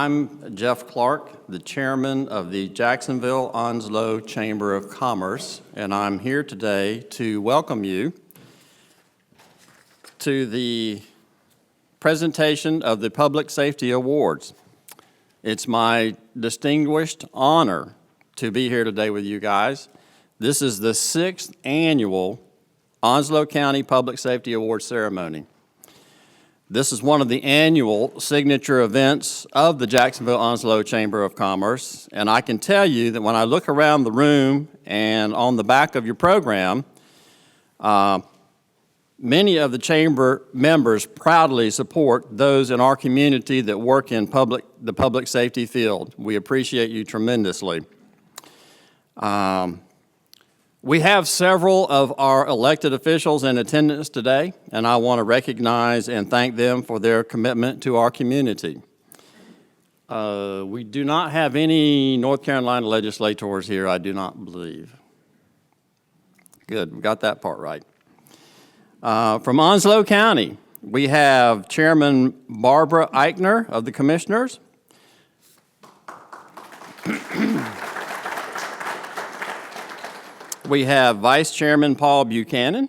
I'm Jeff Clark, the chairman of the Jacksonville Onslow Chamber of Commerce, and I'm here today to welcome you to the presentation of the Public Safety Awards. It's my distinguished honor to be here today with you guys. This is the 6th annual Onslow County Public Safety Awards ceremony. This is one of the annual signature events of the Jacksonville Onslow Chamber of Commerce, and I can tell you that when I look around the room and on the back of your program, many of the chamber members proudly support those in our community that work in the public safety field. We appreciate you tremendously. We have several of our elected officials in attendance today, and I want to recognize and thank them for their commitment to our community. We do not have any North Carolina legislators here, I do not believe. Good, we got that part right. From Onslow County, we have Chairman Barbara Eichner of the Commissioners. We have Vice Chairman Paul Buchanan,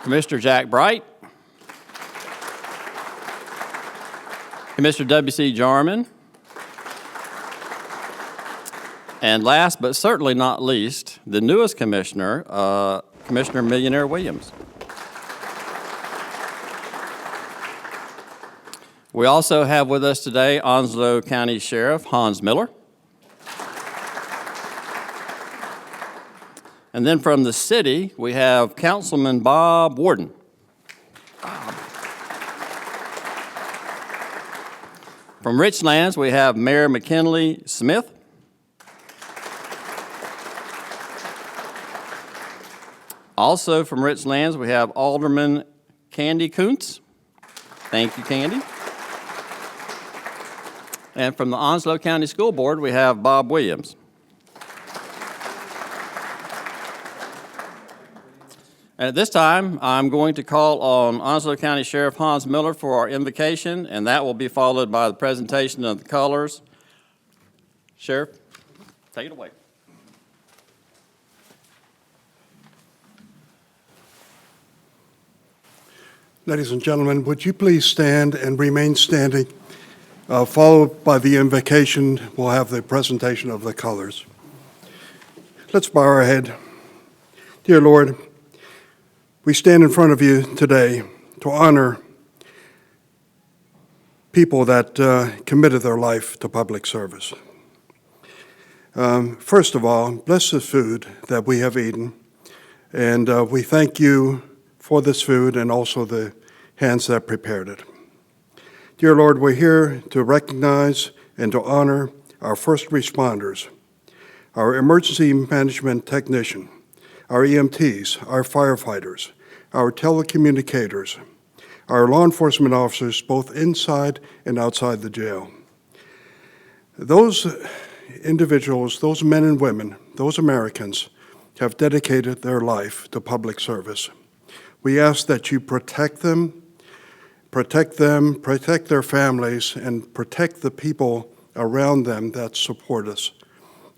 Commissioner Jack Bright, Commissioner W.C. Jarman, and last but certainly not least, the newest commissioner, Commissioner Millionaire Williams. We also have with us today Onslow County Sheriff Hans Miller. And then from the city, we have Councilman Bob Warden. From Richlands, we have Mayor McKinley Smith. Also from Richlands, we have Alderman Candy Kuntz. Thank you, Candy. And from the Onslow County School Board, we have Bob Williams. And at this time, I'm going to call on Onslow County Sheriff Hans Miller for our invocation, and that will be followed by the presentation of the colors. Sheriff, take it away. Ladies and gentlemen, would you please stand and remain standing? Followed by the invocation, we'll have the presentation of the colors. Let's bow our head. Dear Lord, we stand in front of you today to honor people that committed their life to public service. First of all, bless the food that we have eaten, and we thank you for this food and also the hands that prepared it. Dear Lord, we're here to recognize and to honor our first responders, our emergency management technician, our EMTs, our firefighters, our telecommunicators, our law enforcement officers, both inside and outside the jail. Those individuals, those men and women, those Americans have dedicated their life to public service. We ask that you protect them, protect their families, and protect the people around them that support us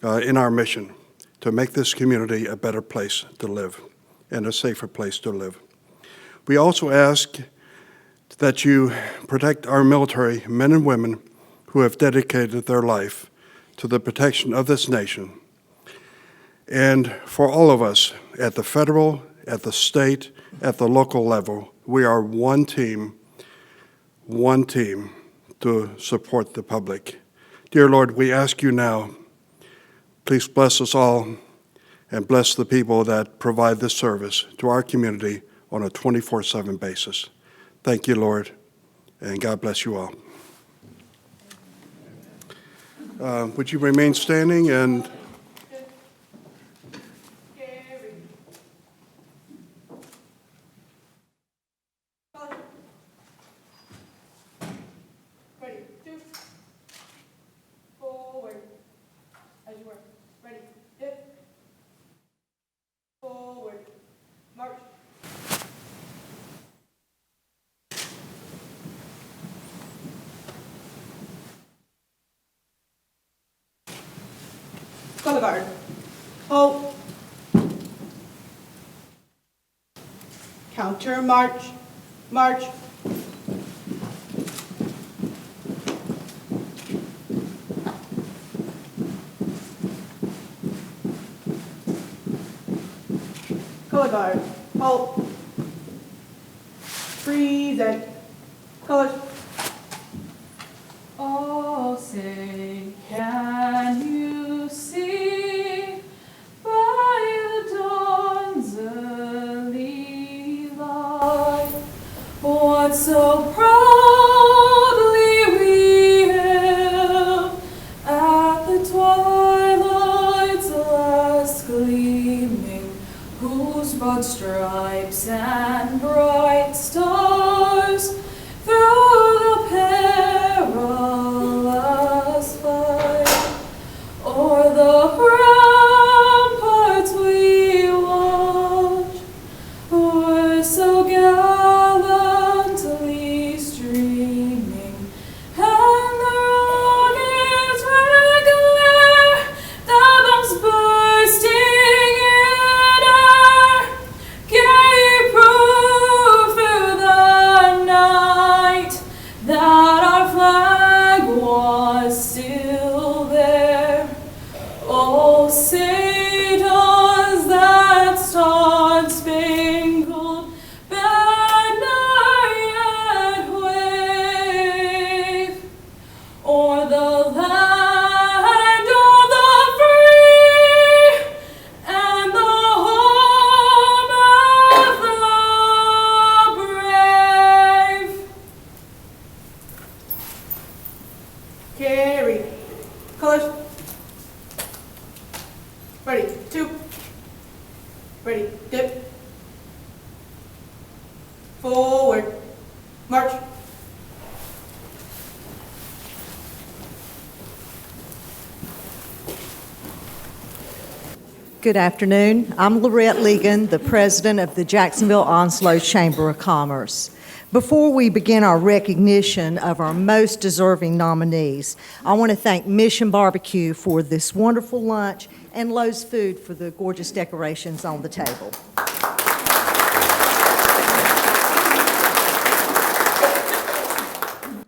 in our mission to make this community a better place to live and a safer place to live. We also ask that you protect our military men and women who have dedicated their life to the protection of this nation. And for all of us at the federal, at the state, at the local level, we are one team to support the public. Dear Lord, we ask you now, please bless us all and bless the people that provide this service to our community on a 24/7 basis. Thank you, Lord, and God bless you all. Would you remain standing and Color guard. Hold. Counter, march, march. Color guard. Hold. Freeze and colors. Oh, say, can you see by the dawn's early light what so proudly we hailed at the twilight's last gleaming, whose broad stripes and bright stars through the perilous fight o'er the ramparts we watched were so gallantly streaming, and the rockets regular, the bombs bursting in air, gave proof through the night that our flag was still there. Oh, say does that star-spangled banner yet wave o'er the land of the free and the home of the brave? Carry. Colors. Ready. 2. Ready. Dip. Forward. March. Good afternoon. I'm Lorette Legan, the president of the Jacksonville Onslow Chamber of Commerce. Before we begin our recognition of our most deserving nominees, I want to thank Mission Barbecue for this wonderful lunch and Lowe's Food for the gorgeous decorations on the table.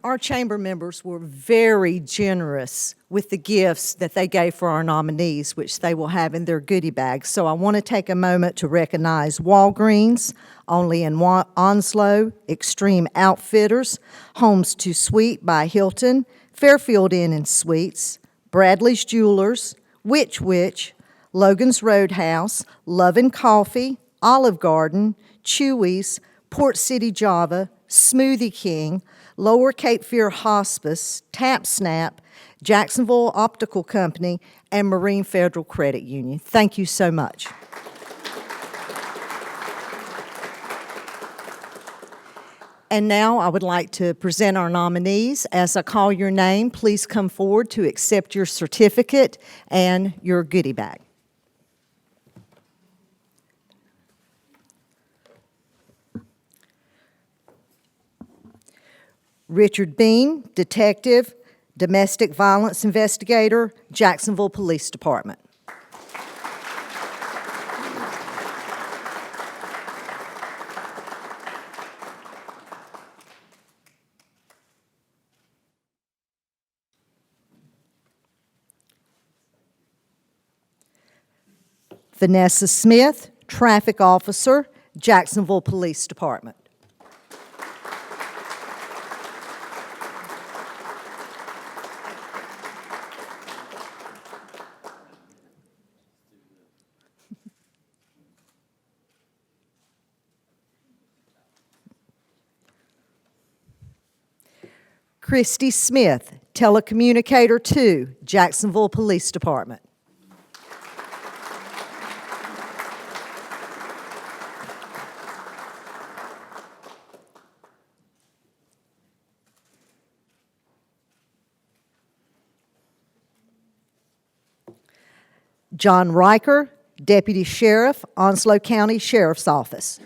Our chamber members were very generous with the gifts that they gave for our nominees, which they will have in their goodie bags. So I want to take a moment to recognize Walgreens, Only in Onslow, Extreme Outfitters, Homes to Suite by Hilton, Fairfield Inn and Suites, Bradley's Jewelers, Witch Witch, Logan's Roadhouse, Love and Coffee, Olive Garden, Chewy's, Port City Java, Smoothie King, Lower Cape Fear Hospice, Tap Snap, Jacksonville Optical Company, and Marine Federal Credit Union. Thank you so much. And now I would like to present our nominees. As I call your name, please come forward to accept your certificate and your goodie bag. Richard Bean, Detective, Domestic Violence Investigator, Jacksonville Police Department. Vanessa Smith, Traffic Officer, Jacksonville Police Department. Christy Smith, Telecommunicator 2, Jacksonville Police Department. John Riker, Deputy Sheriff, Onslow County Sheriff's Office.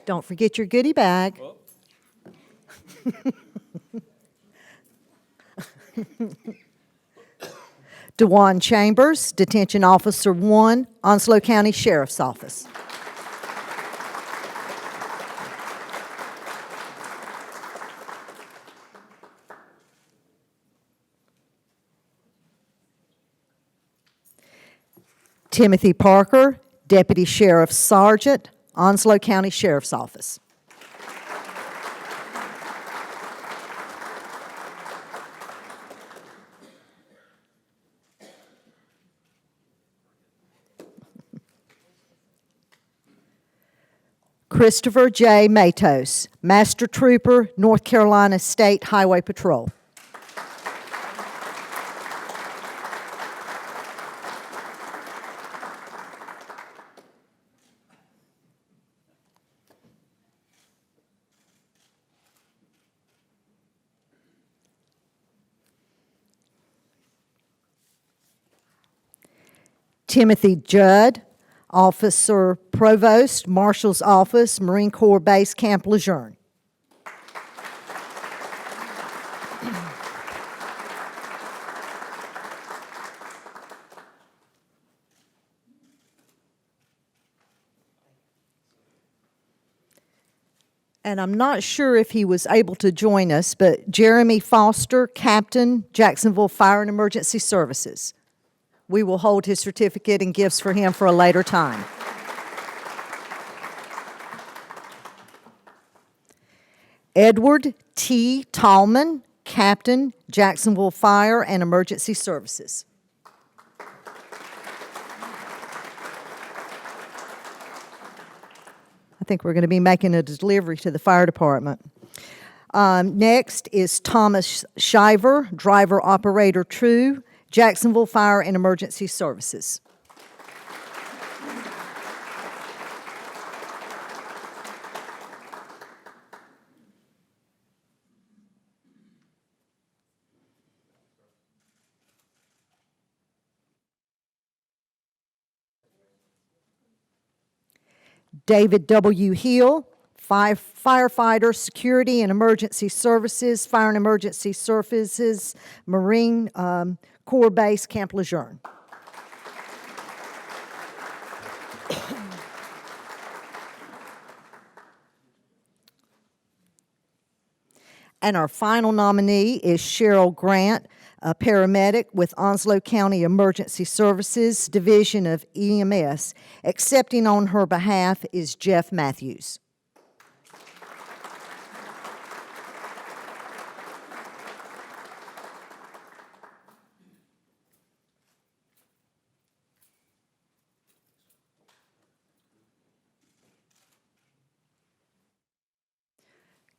Don't forget your goodie bag. DeJuan Chambers, Detention Officer 1, Onslow County Sheriff's Office. Timothy Parker, Deputy Sheriff Sergeant, Onslow County Sheriff's Office. Christopher J. Matos, Master Trooper, North Carolina State Highway Patrol. Timothy Judd, Officer Provost, Marshal's Office, Marine Corps Base Camp Lejeune. And I'm not sure if he was able to join us, but Jeremy Foster, Captain, Jacksonville Fire and Emergency Services. We will hold his certificate and gifts for him for a later time. Edward T. Tallman, Captain, Jacksonville Fire and Emergency Services. I think we're going to be making a delivery to the fire department. Next is Thomas Shiver, Driver Operator True, Jacksonville Fire and Emergency Services. David W. Hill, Firefighter, Security and Emergency Services, Fire and Emergency Services, Marine Corps Base, Camp Lejeune. And our final nominee is Cheryl Grant, a paramedic with Onslow County Emergency Services, Division of EMS. Accepting on her behalf is Jeff Matthews.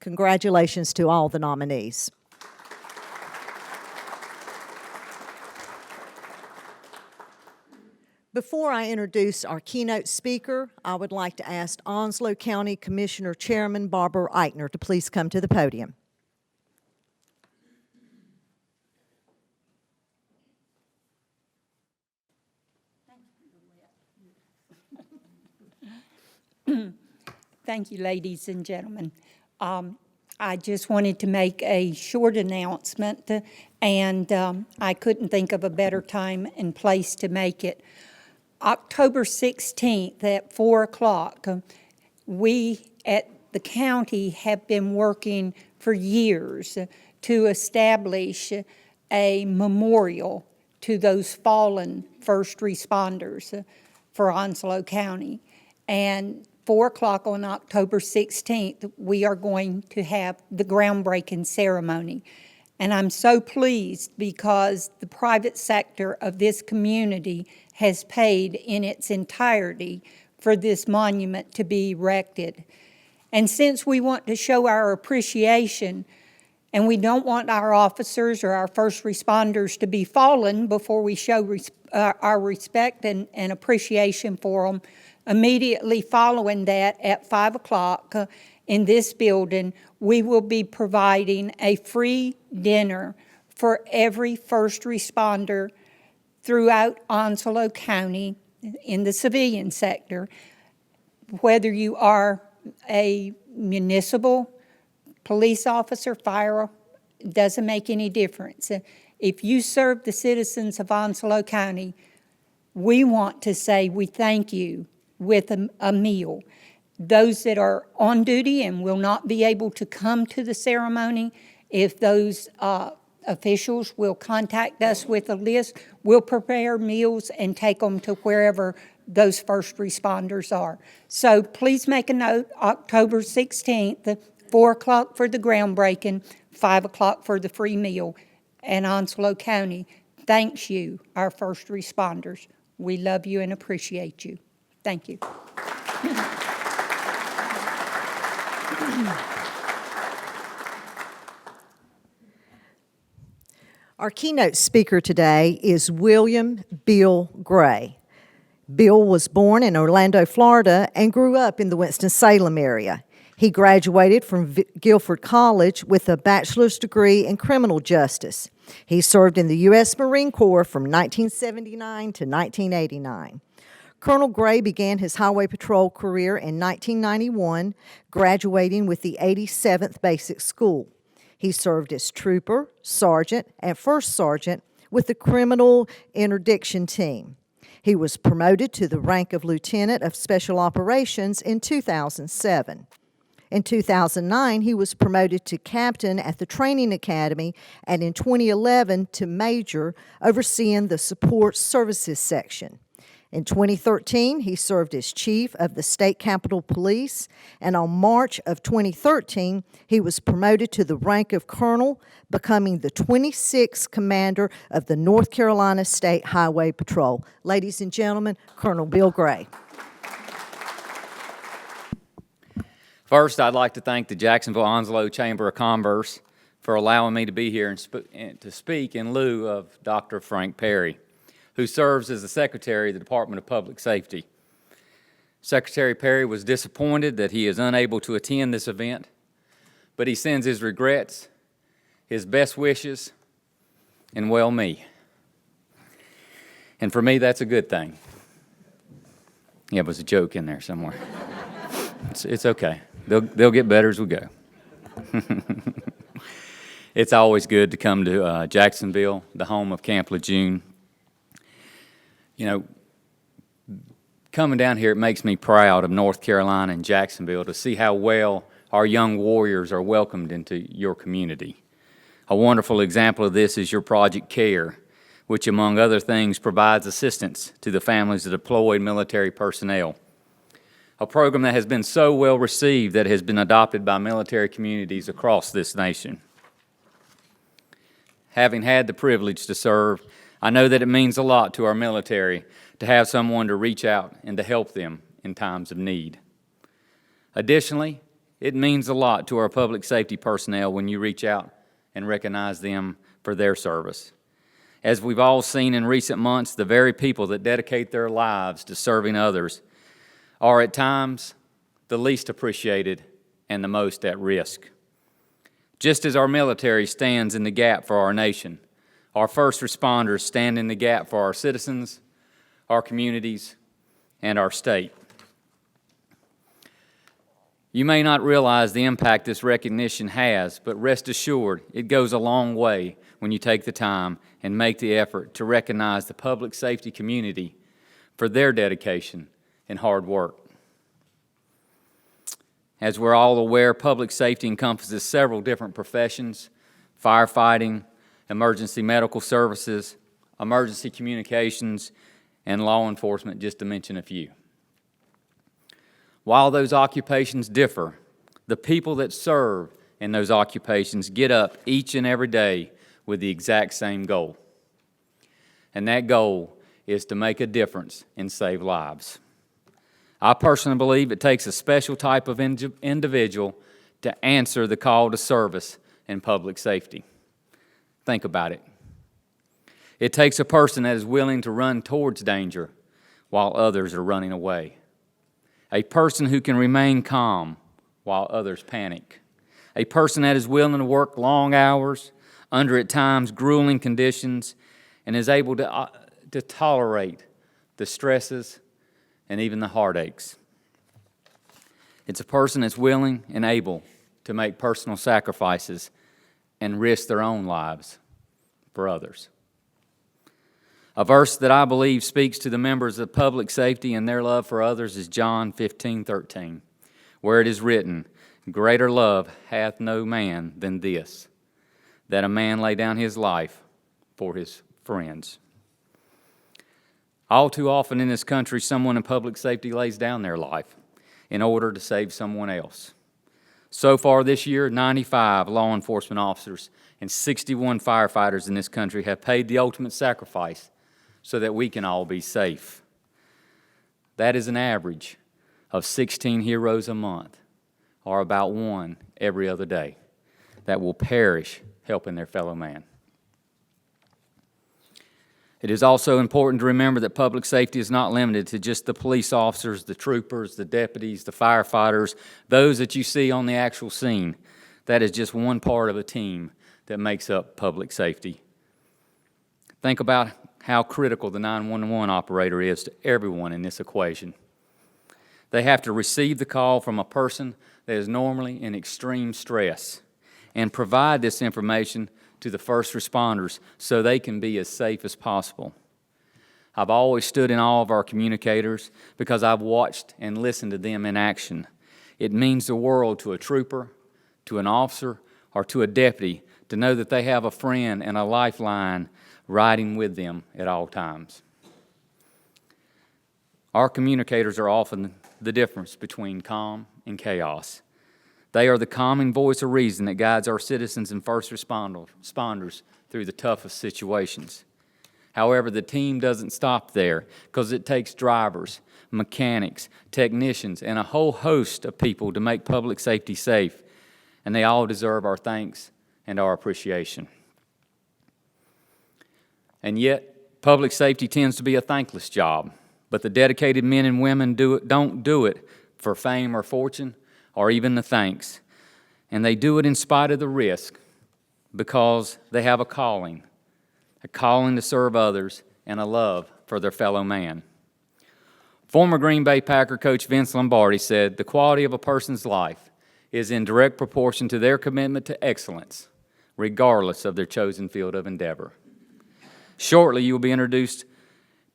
Congratulations to all the nominees. Before I introduce our keynote speaker, I would like to ask Onslow County Commissioner Chairman Barbara Eichner to please come to the podium. Thank you, ladies and gentlemen. I just wanted to make a short announcement, and I couldn't think of a better time and place to make it. October 16th at 4 o'clock, we at the county have been working for years to establish a memorial to those fallen first responders for Onslow County. And 4 o'clock on October 16th, we are going to have the groundbreaking ceremony. And I'm so pleased because the private sector of this community has paid in its entirety for this monument to be erected. And since we want to show our appreciation, and we don't want our officers or our first responders to be fallen before we show our respect and appreciation for them, immediately following that at 5 o'clock in this building, we will be providing a free dinner for every first responder throughout Onslow County in the civilian sector, whether you are a municipal police officer, fire, doesn't make any difference. If you serve the citizens of Onslow County, we want to say we thank you with a meal. Those that are on duty and will not be able to come to the ceremony, if those officials will contact us with a list, we'll prepare meals and take them to wherever those first responders are. So please make a note, October 16th, 4 o'clock for the groundbreaking, 5 o'clock for the free meal. And Onslow County thanks you, our first responders. We love you and appreciate you. Thank you. Our keynote speaker today is William Bill Gray. Bill was born in Orlando, Florida, and grew up in the Winston-Salem area. He graduated from Guilford College with a bachelor's degree in criminal justice. He served in the U.S. Marine Corps from 1979 to 1989. Colonel Gray began his highway patrol career in 1991, graduating with the 87th Basic School. He served as trooper, sergeant, and first sergeant with the criminal interdiction team. He was promoted to the rank of lieutenant of special operations in 2007. In 2009, he was promoted to captain at the training academy, and in 2011 to major, overseeing the support services section. In 2013, he served as chief of the State Capitol Police, and on March of 2013, he was promoted to the rank of colonel, becoming the 26th commander of the North Carolina State Highway Patrol. Ladies and gentlemen, Colonel Bill Gray. First, I'd like to thank the Jacksonville Onslow Chamber of Commerce for allowing me to be here and to speak in lieu of Dr. Frank Perry, who serves as the Secretary of the Department of Public Safety. Secretary Perry was disappointed that he is unable to attend this event, but he sends his regrets, his best wishes, and well, me. And for me, that's a good thing. Yeah, it was a joke in there somewhere. It's okay. They'll get better as we go. It's always good to come to Jacksonville, the home of Camp Lejeune. You know, coming down here, it makes me proud of North Carolina and Jacksonville to see how well our young warriors are welcomed into your community. A wonderful example of this is your Project CARE, which, among other things, provides assistance to the families of deployed military personnel. A program that has been so well received that it has been adopted by military communities across this nation. Having had the privilege to serve, I know that it means a lot to our military to have someone to reach out and to help them in times of need. Additionally, it means a lot to our public safety personnel when you reach out and recognize them for their service. As we've all seen in recent months, the very people that dedicate their lives to serving others are at times the least appreciated and the most at risk. Just as our military stands in the gap for our nation, our first responders stand in the gap for our citizens, our communities, and our state. You may not realize the impact this recognition has, but rest assured it goes a long way when you take the time and make the effort to recognize the public safety community for their dedication and hard work. As we're all aware, public safety encompasses several different professions: firefighting, emergency medical services, emergency communications, and law enforcement, just to mention a few. While those occupations differ, the people that serve in those occupations get up each and every day with the exact same goal. And that goal is to make a difference and save lives. I personally believe it takes a special type of individual to answer the call to service in public safety. Think about it. It takes a person that is willing to run towards danger while others are running away. A person who can remain calm while others panic. A person that is willing to work long hours under at times grueling conditions and is able to tolerate the stresses and even the heartaches. It's a person that's willing and able to make personal sacrifices and risk their own lives for others. A verse that I believe speaks to the members of public safety and their love for others is John 15:13, where it is written, "Greater love hath no man than this, that a man lay down his life for his friends." All too often in this country, someone in public safety lays down their life in order to save someone else. So far this year, 95 law enforcement officers and 61 firefighters in this country have paid the ultimate sacrifice so that we can all be safe. That is an average of 16 heroes a month, or about one every other day, that will perish helping their fellow man. It is also important to remember that public safety is not limited to just the police officers, the troopers, the deputies, the firefighters, those that you see on the actual scene. That is just one part of a team that makes up public safety. Think about how critical the 911 operator is to everyone in this equation. They have to receive the call from a person that is normally in extreme stress and provide this information to the first responders so they can be as safe as possible. I've always stood in awe of our communicators because I've watched and listened to them in action. It means the world to a trooper, to an officer, or to a deputy to know that they have a friend and a lifeline riding with them at all times. Our communicators are often the difference between calm and chaos. They are the calming voice of reason that guides our citizens and first responders through the toughest situations. However, the team doesn't stop there because it takes drivers, mechanics, technicians, and a whole host of people to make public safety safe, and they all deserve our thanks and our appreciation. And yet, public safety tends to be a thankless job, but the dedicated men and women don't do it for fame or fortune, or even the thanks. And they do it in spite of the risk because they have a calling to serve others and a love for their fellow man. Former Green Bay Packer coach Vince Lombardi said, "The quality of a person's life is in direct proportion to their commitment to excellence, regardless of their chosen field of endeavor." Shortly, you will be introduced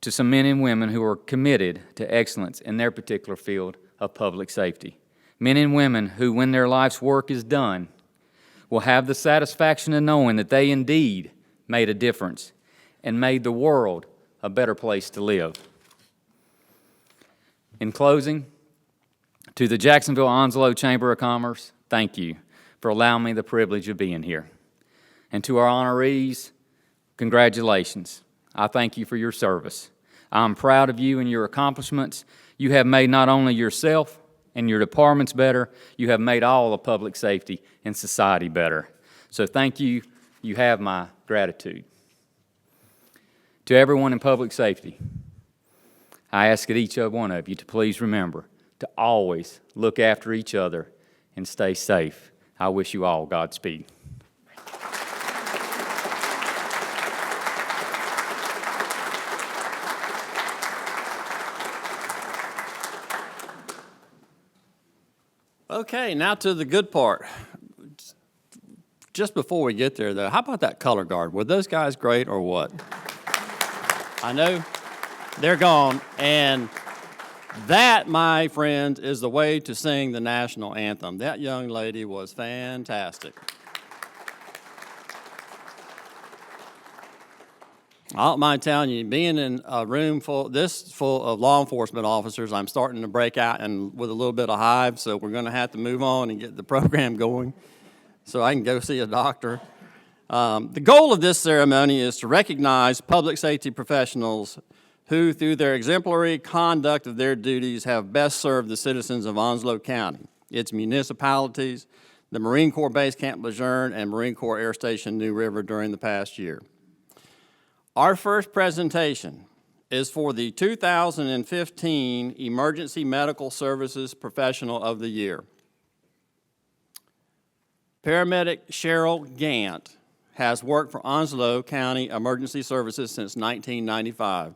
to some men and women who are committed to excellence in their particular field of public safety. Men and women who, when their life's work is done, will have the satisfaction of knowing that they indeed made a difference and made the world a better place to live. In closing, to the Jacksonville Onslow Chamber of Commerce, thank you for allowing me the privilege of being here. And to our honorees, congratulations. I thank you for your service. I'm proud of you and your accomplishments. You have made not only yourself and your departments better, you have made all of public safety and society better. So thank you. You have my gratitude. To everyone in public safety, I ask that each one of you to please remember to always look after each other and stay safe. I wish you all Godspeed. Okay, now to the good part. Just before we get there, though, how about that color guard? Were those guys great or what? I know they're gone, and that, my friends, is the way to sing the national anthem. That young lady was fantastic. I don't mind telling you, being in a room full of law enforcement officers, I'm starting to break out and with a little bit of hives, so we're going to have to move on and get the program going so I can go see a doctor. The goal of this ceremony is to recognize public safety professionals who, through their exemplary conduct of their duties, have best served the citizens of Onslow County, its municipalities, the Marine Corps Base Camp Lejeune, and Marine Corps Air Station New River during the past year. Our first presentation is for the 2015 Emergency Medical Services Professional of the Year. Paramedic Cheryl Gant has worked for Onslow County Emergency Services since 1995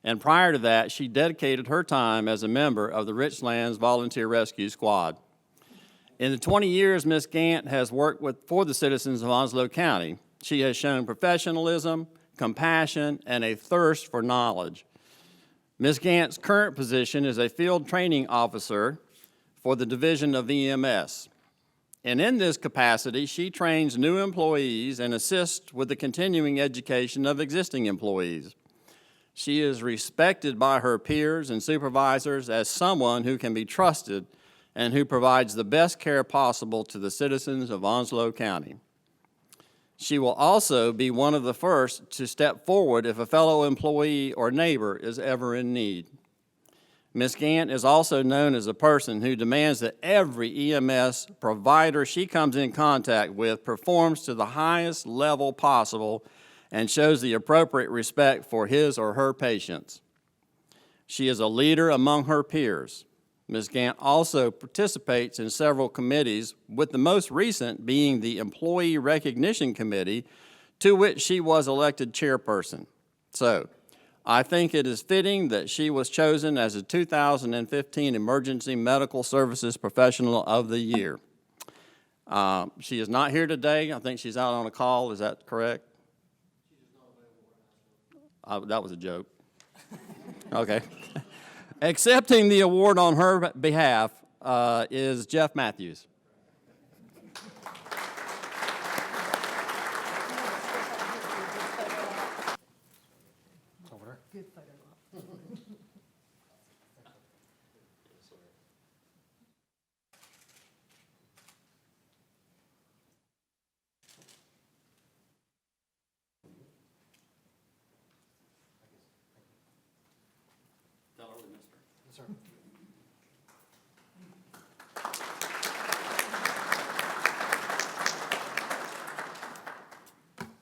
and prior to that, she dedicated her time as a member of the Richlands Volunteer Rescue Squad. In the 20 years Ms. Gant has worked for the citizens of Onslow County, she has shown professionalism, compassion, and a thirst for knowledge. Ms. Gant's current position is a field training officer for the Division of EMS. And in this capacity, she trains new employees and assists with the continuing education of existing employees. She is respected by her peers and supervisors as someone who can be trusted and who provides the best care possible to the citizens of Onslow County. She will also be one of the first to step forward if a fellow employee or neighbor is ever in need. Ms. Gant is also known as a person who demands that every EMS provider she comes in contact with performs to the highest level possible and shows the appropriate respect for his or her patients. She is a leader among her peers. Ms. Gant also participates in several committees, with the most recent being the Employee Recognition Committee, to which she was elected chairperson. So, I think it is fitting that she was chosen as the 2015 Emergency Medical Services Professional of the Year. She is not here today. I think she's out on a call. Is that correct? That was a joke. Okay. Accepting the award on her behalf is Jeff Matthews.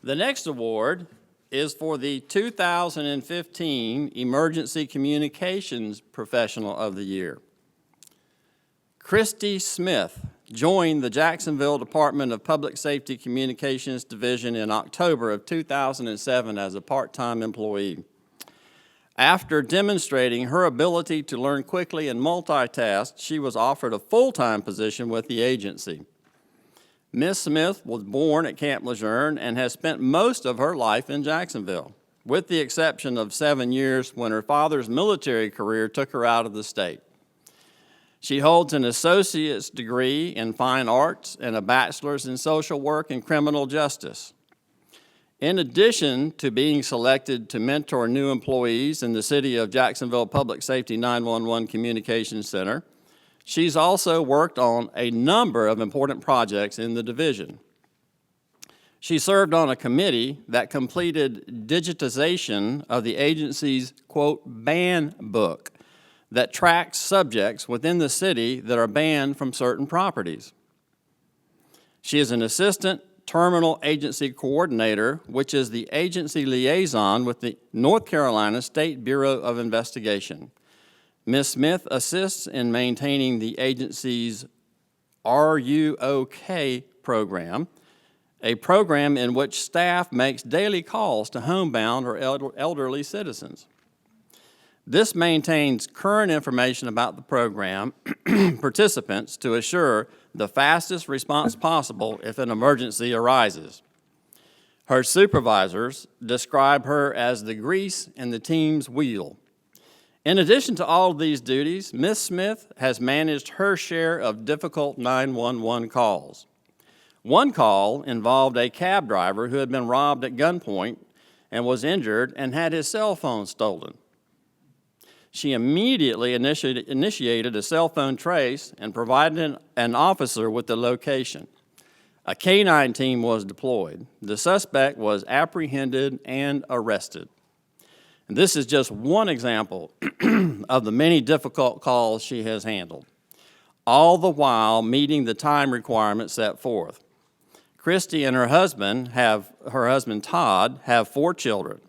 The next award is for the 2015 Emergency Communications Professional of the Year. Christy Smith joined the Jacksonville Department of Public Safety Communications Division in October of 2007 as a part-time employee. After demonstrating her ability to learn quickly and multitask, she was offered a full-time position with the agency. Ms. Smith was born at Camp Lejeune and has spent most of her life in Jacksonville, with the exception of 7 years when her father's military career took her out of the state. She holds an associate's degree in fine arts and a bachelor's in social work and criminal justice. In addition to being selected to mentor new employees in the City of Jacksonville Public Safety 911 Communications Center, she's also worked on a number of important projects in the division. She served on a committee that completed digitization of the agency's, quote, ban book that tracks subjects within the city that are banned from certain properties. She is an assistant terminal agency coordinator, which is the agency liaison with the North Carolina State Bureau of Investigation. Ms. Smith assists in maintaining the agency's RUOK program, a program in which staff makes daily calls to homebound or elderly citizens. This maintains current information about the program participants to assure the fastest response possible if an emergency arises. Her supervisors describe her as the grease in the team's wheel. In addition to all of these duties, Ms. Smith has managed her share of difficult 911 calls. One call involved a cab driver who had been robbed at gunpoint and was injured and had his cell phone stolen. She immediately initiated a cell phone trace and provided an officer with the location. A K-9 team was deployed. The suspect was apprehended and arrested. And this is just one example of the many difficult calls she has handled, all the while meeting the time requirements set forth. Christy and her husband Todd, have 4 children.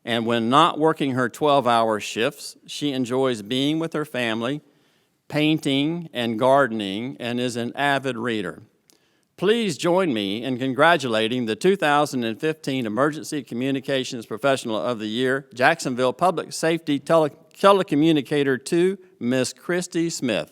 And when not working her 12-hour shifts, she enjoys being with her family, painting and gardening, and is an avid reader. Please join me in congratulating the 2015 Emergency Communications Professional of the Year, Jacksonville Public Safety Telecommunicator 2, Miss Christy Smith.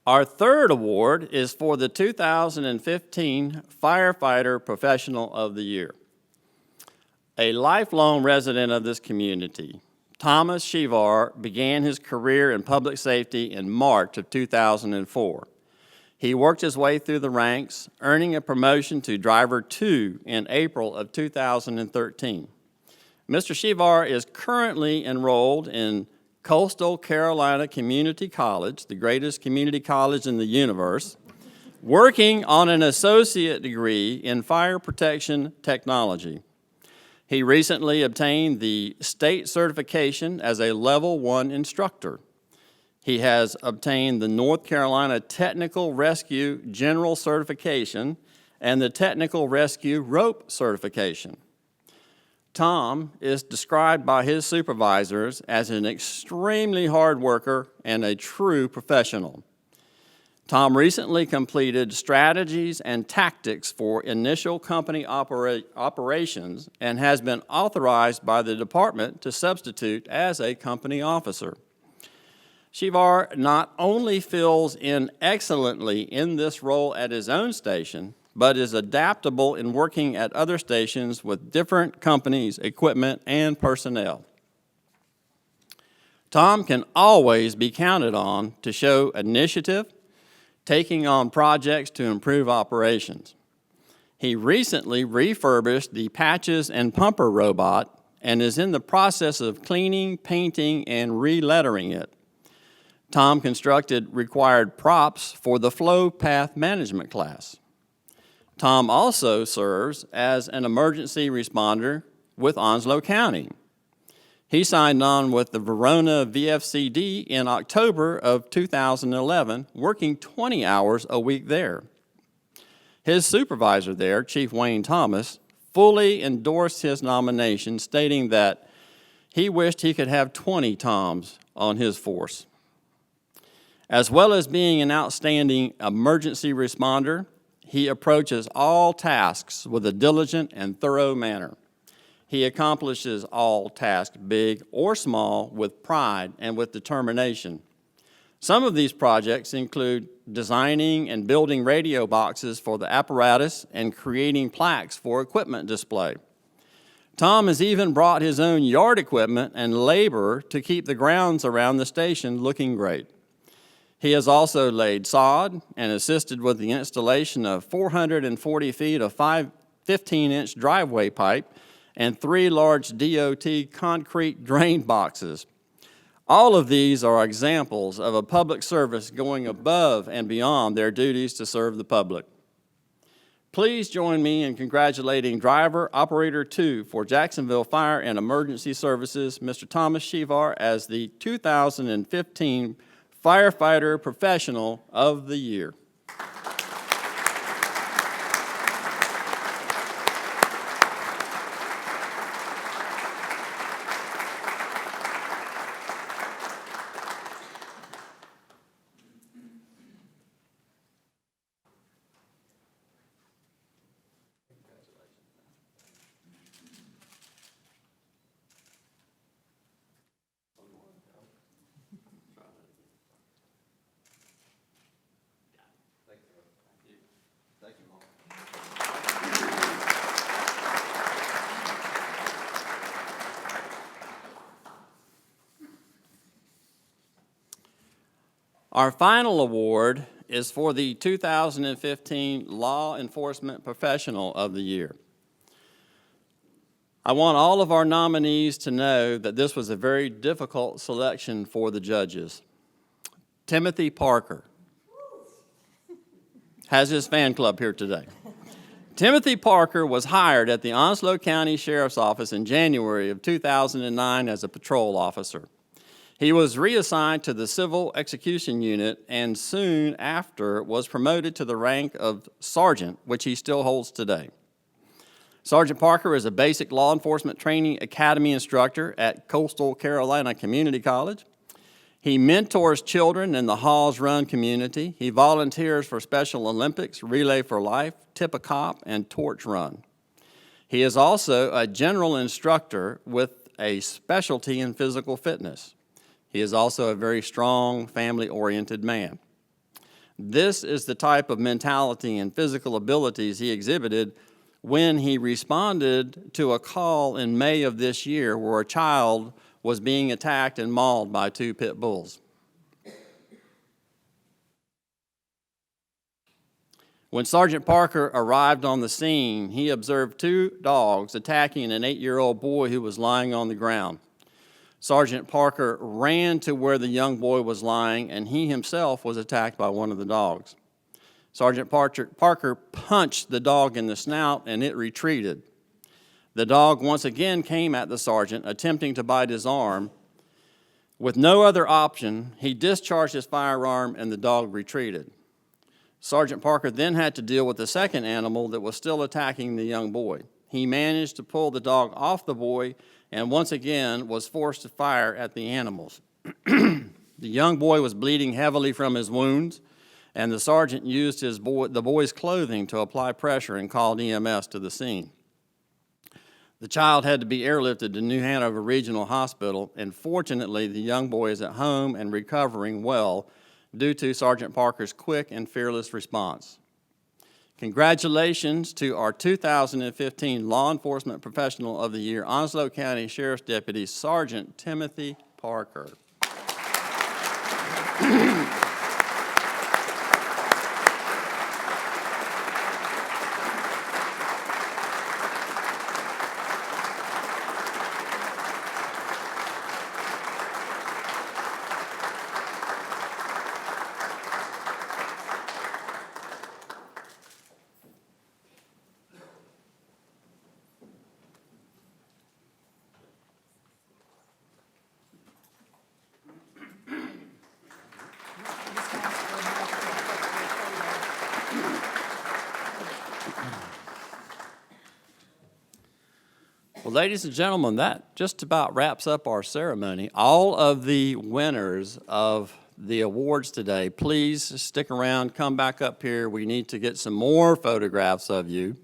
Our third award is for the 2015 Firefighter Professional of the Year. A lifelong resident of this community, Thomas Shivar began his career in public safety in March of 2004. He worked his way through the ranks, earning a promotion to Driver 2 in April of 2013. Mr. Shivar is currently enrolled in Coastal Carolina Community College, the greatest community college in the universe, working on an associate degree in fire protection technology. He recently obtained the state certification as a Level 1 instructor. He has obtained the North Carolina Technical Rescue General Certification and the Technical Rescue Rope Certification. Tom is described by his supervisors as an extremely hard worker and a true professional. Tom recently completed strategies and tactics for initial company operations and has been authorized by the department to substitute as a company officer. Shivar not only fills in excellently in this role at his own station, but is adaptable in working at other stations with different companies, equipment, and personnel. Tom can always be counted on to show initiative, taking on projects to improve operations. He recently refurbished the patches and pumper robot and is in the process of cleaning, painting, and re-lettering it. Tom constructed required props for the flow path management class. Tom also serves as an emergency responder with Onslow County. He signed on with the Verona VFCD in October of 2011, working 20 hours a week there. His supervisor there, Chief Wayne Thomas, fully endorsed his nomination, stating that he wished he could have 20 Toms on his force. As well as being an outstanding emergency responder, he approaches all tasks with a diligent and thorough manner. He accomplishes all tasks, big or small, with pride and with determination. Some of these projects include designing and building radio boxes for the apparatus and creating plaques for equipment display. Tom has even brought his own yard equipment and labor to keep the grounds around the station looking great. He has also laid sod and assisted with the installation of 440 feet of 15-inch driveway pipe and 3 large DOT concrete drain boxes. All of these are examples of a public service going above and beyond their duties to serve the public. Please join me in congratulating Driver Operator 2 for Jacksonville Fire and Emergency Services, Mr. Thomas Shivar, as the 2015 Firefighter Professional of the Year. Our final award is for the 2015 Law Enforcement Professional of the Year. I want all of our nominees to know that this was a very difficult selection for the judges. Timothy Parker has his fan club here today. Timothy Parker was hired at the Onslow County Sheriff's Office in January of 2009 as a patrol officer. He was reassigned to the Civil Execution Unit and soon after was promoted to the rank of sergeant, which he still holds today. Sergeant Parker is a basic law enforcement training academy instructor at Coastal Carolina Community College. He mentors children in the Halls Run community. He volunteers for Special Olympics, Relay for Life, Tip a Cop, and Torch Run. He is also a general instructor with a specialty in physical fitness. He is also a very strong, family-oriented man. This is the type of mentality and physical abilities he exhibited when he responded to a call in May of this year where a child was being attacked and mauled by 2 pit bulls. When Sergeant Parker arrived on the scene, he observed 2 dogs attacking an 8-year-old boy who was lying on the ground. Sergeant Parker ran to where the young boy was lying, and he himself was attacked by one of the dogs. Sergeant Parker punched the dog in the snout, and it retreated. The dog once again came at the sergeant, attempting to bite his arm. With no other option, he discharged his firearm, and the dog retreated. Sergeant Parker then had to deal with the second animal that was still attacking the young boy. He managed to pull the dog off the boy and once again was forced to fire at the animals. The young boy was bleeding heavily from his wounds, and the sergeant used the boy's clothing to apply pressure and called EMS to the scene. The child had to be airlifted to New Hanover Regional Hospital, and fortunately, the young boy is at home and recovering well due to Sergeant Parker's quick and fearless response. Congratulations to our 2015 Law Enforcement Professional of the Year, Onslow County Sheriff's Deputy Sergeant Timothy Parker. Well, ladies and gentlemen, that just about wraps up our ceremony. All of the winners of the awards today, please stick around, come back up here. We need to get some more photographs of you.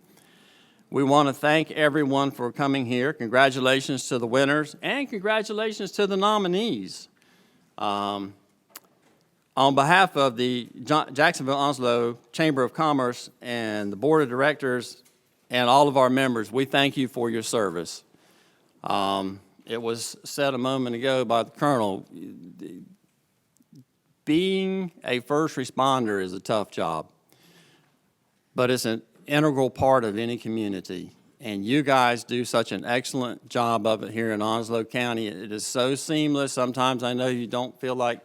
We want to thank everyone for coming here. Congratulations to the winners, and congratulations to the nominees. On behalf of the Jacksonville-Onslow Chamber of Commerce and the Board of Directors and all of our members, we thank you for your service. It was said a moment ago by the Colonel, being a first responder is a tough job, but it's an integral part of any community. And you guys do such an excellent job of it here in Onslow County. It is so seamless. Sometimes I know you don't feel like,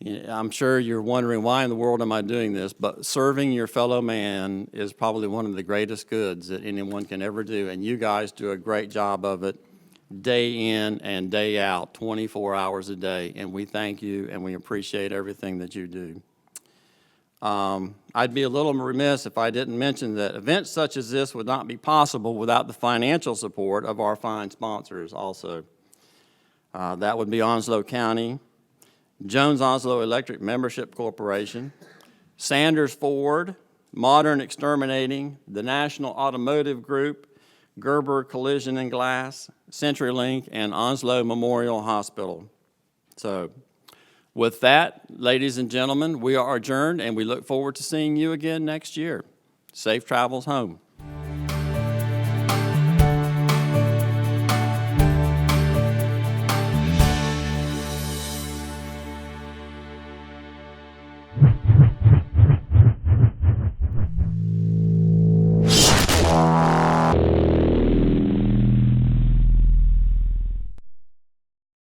I'm sure you're wondering, why in the world am I doing this? But serving your fellow man is probably one of the greatest goods that anyone can ever do. And you guys do a great job of it day in and day out, 24 hours a day. And we thank you and we appreciate everything that you do. I'd be a little remiss if I didn't mention that events such as this would not be possible without the financial support of our fine sponsors also. That would be Onslow County, Jones Onslow Electric Membership Corporation, Sanders Ford, Modern Exterminating, the National Automotive Group, Gerber Collision and Glass, CenturyLink, and Onslow Memorial Hospital. So with that, ladies and gentlemen, we are adjourned, and we look forward to seeing you again next year. Safe travels home.